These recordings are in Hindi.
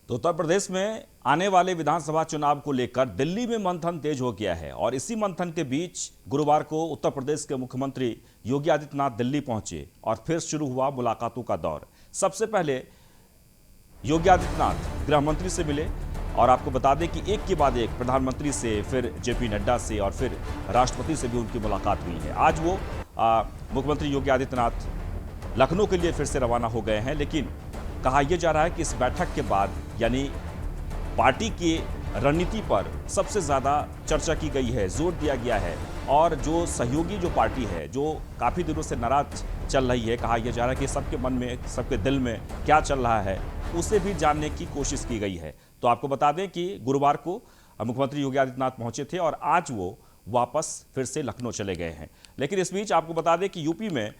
तो उत्तर प्रदेश में आने वाले विधानसभा चुनाव को लेकर दिल्ली में मंथन तेज हो गया है और इसी मंथन के बीच गुरुवार को उत्तर प्रदेश के मुख्यमंत्री योगी आदित्यनाथ दिल्ली पहुंचे और फिर शुरू हुआ मुलाकातों का दौर। सबसे पहले योगी आदित्यनाथ गृह मंत्री से मिले और आपको बता दें कि एक के बाद एक प्रधानमंत्री से, फिर जेपी नड्डा से और फिर राष्ट्रपति से भी उनकी मुलाकात हुई है। आज वो मुख्यमंत्री योगी आदित्यनाथ लखनऊ के लिए फिर से रवाना हो गए हैं, लेकिन कहा यह जा रहा है कि इस बैठक के बाद यानी पार्टी की रणनीति पर सबसे ज़्यादा चर्चा की गई है, जोर दिया गया है और जो सहयोगी जो पार्टी है जो काफ़ी दिनों से नाराज चल रही है, कहा यह जा रहा है कि सबके मन में, सबके दिल में क्या चल रहा है उसे भी जानने की कोशिश की गई है। तो आपको बता दें कि गुरुवार को मुख्यमंत्री योगी आदित्यनाथ पहुंचे थे और आज वो वापस फिर से लखनऊ चले गए हैं। लेकिन इस बीच आपको बता दें कि यूपी में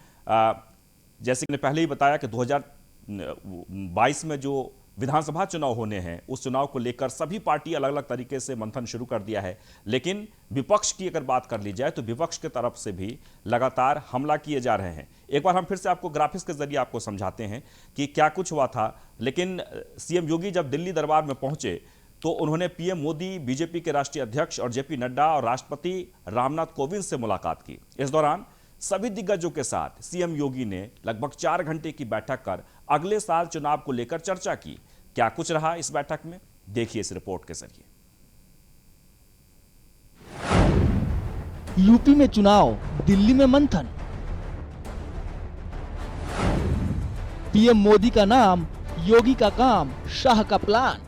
जैसे मैंने पहले ही बताया कि 2022 में जो विधानसभा चुनाव होने हैं उस चुनाव को लेकर सभी पार्टी अलग अलग तरीके से मंथन शुरू कर दिया है। लेकिन विपक्ष की अगर बात कर ली जाए तो विपक्ष की तरफ से भी लगातार हमला किए जा रहे हैं। एक बार हम फिर से आपको ग्राफिक्स के जरिए आपको समझाते हैं कि क्या कुछ हुआ था। लेकिन सीएम योगी जब दिल्ली दरबार में पहुंचे तो उन्होंने पीएम मोदी, बीजेपी के राष्ट्रीय अध्यक्ष और जेपी नड्डा और राष्ट्रपति रामनाथ कोविंद से मुलाकात की। इस दौरान सभी दिग्गजों के साथ सीएम योगी ने लगभग 4 घंटे की बैठक कर अगले साल चुनाव को लेकर चर्चा की। क्या कुछ रहा इस बैठक में, देखिए इस रिपोर्ट के जरिए। यूपी में चुनाव, दिल्ली में मंथन। पीएम मोदी का नाम, योगी का काम, शाह का प्लान।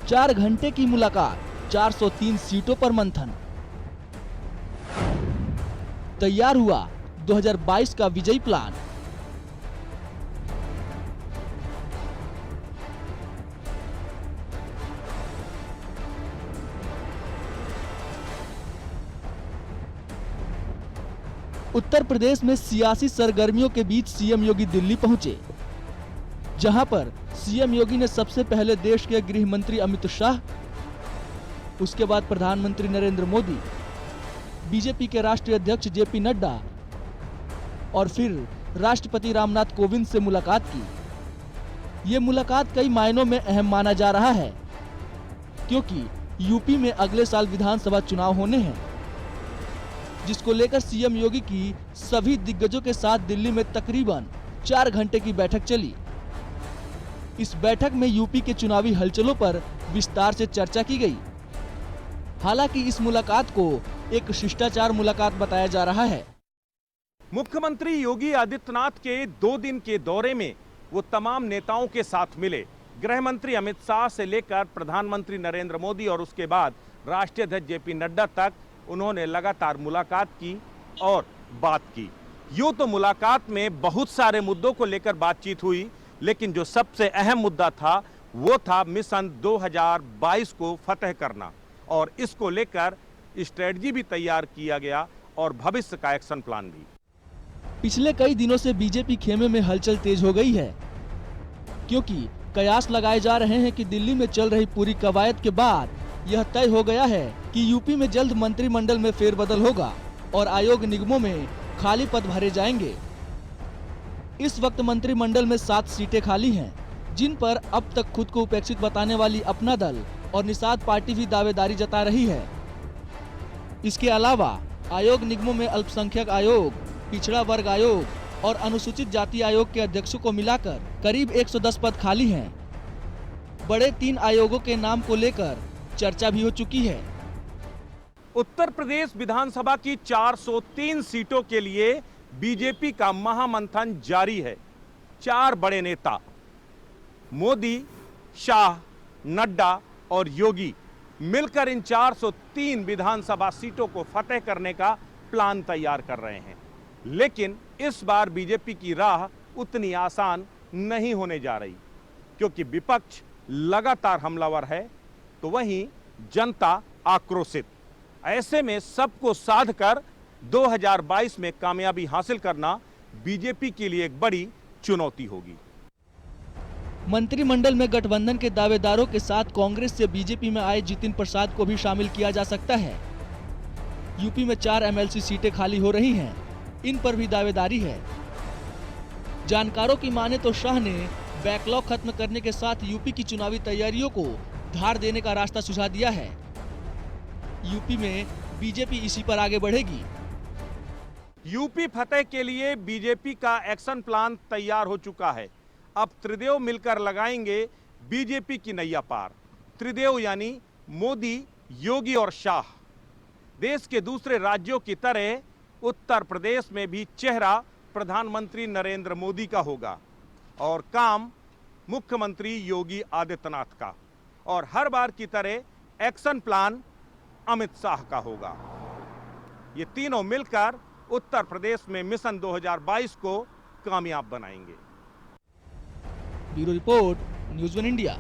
4 घंटे की मुलाकात, 403 सीटों पर मंथन। तैयार हुआ 2022 का विजयी प्लान। उत्तर प्रदेश में सियासी सरगर्मियों के बीच सीएम योगी दिल्ली पहुंचे, जहां पर सीएम योगी ने सबसे पहले देश के गृह मंत्री अमित शाह, उसके बाद प्रधानमंत्री नरेंद्र मोदी, बीजेपी के राष्ट्रीय अध्यक्ष जेपी नड्डा और फिर राष्ट्रपति रामनाथ कोविंद से मुलाकात की। ये मुलाकात कई मायनों में अहम माना जा रहा है, क्योंकि यूपी में अगले साल विधानसभा चुनाव होने हैं, जिसको लेकर सीएम योगी की सभी दिग्गजों के साथ दिल्ली में तकरीबन 4 घंटे की बैठक चली। इस बैठक में यूपी के चुनावी हलचलों पर विस्तार से चर्चा की गई। हालांकि इस मुलाकात को एक शिष्टाचार मुलाकात बताया जा रहा है। मुख्यमंत्री योगी आदित्यनाथ के 2 दिन के दौरे में वो तमाम नेताओं के साथ मिले। गृह मंत्री अमित शाह से लेकर प्रधानमंत्री नरेंद्र मोदी और उसके बाद राष्ट्रीय अध्यक्ष जेपी नड्डा तक उन्होंने लगातार मुलाकात की और बात की। यूं तो मुलाकात में बहुत सारे मुद्दों को लेकर बातचीत हुई, लेकिन जो सबसे अहम मुद्दा था वो था मिशन 2022 को फतेह करना और इसको लेकर स्ट्रेटजी भी तैयार किया गया और भविष्य का एक्शन प्लान भी। पिछले कई दिनों से बीजेपी खेमे में हलचल तेज हो गई है, क्योंकि कयास लगाए जा रहे हैं कि दिल्ली में चल रही पूरी कवायद के बाद यह तय हो गया है कि यूपी में जल्द मंत्रिमंडल में फेरबदल होगा और आयोग निगमों में खाली पद भरे जाएंगे। इस वक्त मंत्रिमंडल में 7 सीटें खाली हैं, जिन पर अब तक खुद को उपेक्षित बताने वाली अपना दल और निषाद पार्टी भी दावेदारी जता रही है। इसके अलावा आयोग निगमों में अल्पसंख्यक आयोग, पिछड़ा वर्ग आयोग और अनुसूचित जाति आयोग के अध्यक्षों को मिलाकर करीब 110 पद खाली हैं। बड़े 3 आयोगों के नाम को लेकर चर्चा भी हो चुकी है। उत्तर प्रदेश विधानसभा की 403 सीटों के लिए बीजेपी का महामंथन जारी है। 4 बड़े नेता मोदी, शाह, नड्डा और योगी मिलकर इन 403 विधानसभा सीटों को फतेह करने का प्लान तैयार कर रहे हैं। लेकिन इस बार बीजेपी की राह उतनी आसान नहीं होने जा रही, क्योंकि विपक्ष लगातार हमलावर है तो वहीं जनता आक्रोशित। ऐसे में सबको साध कर 2022 में कामयाबी हासिल करना बीजेपी के लिए एक बड़ी चुनौती होगी। मंत्रिमंडल में गठबंधन के दावेदारों के साथ कांग्रेस से बीजेपी में आए जितिन प्रसाद को भी शामिल किया जा सकता है। यूपी में 4 एमएलसी सीटें खाली हो रही हैं, इन पर भी दावेदारी है। जानकारों की माने तो शाह ने बैकलॉग खत्म करने के साथ यूपी की चुनावी तैयारियों को धार देने का रास्ता सुझा दिया है। यूपी में बीजेपी इसी पर आगे बढ़ेगी। यूपी फतेह के लिए बीजेपी का एक्शन प्लान तैयार हो चुका है। अब त्रिदेव मिलकर लगाएंगे बीजेपी की नैया पार। त्रिदेव यानी मोदी, योगी और शाह। देश के दूसरे राज्यों की तरह उत्तर प्रदेश में भी चेहरा प्रधानमंत्री नरेंद्र मोदी का होगा और काम मुख्यमंत्री योगी आदित्यनाथ का, और हर बार की तरह एक्शन प्लान अमित शाह का होगा। ये तीनों मिलकर उत्तर प्रदेश में मिशन 2022 को कामयाब बनाएंगे। Bureau report, news one India.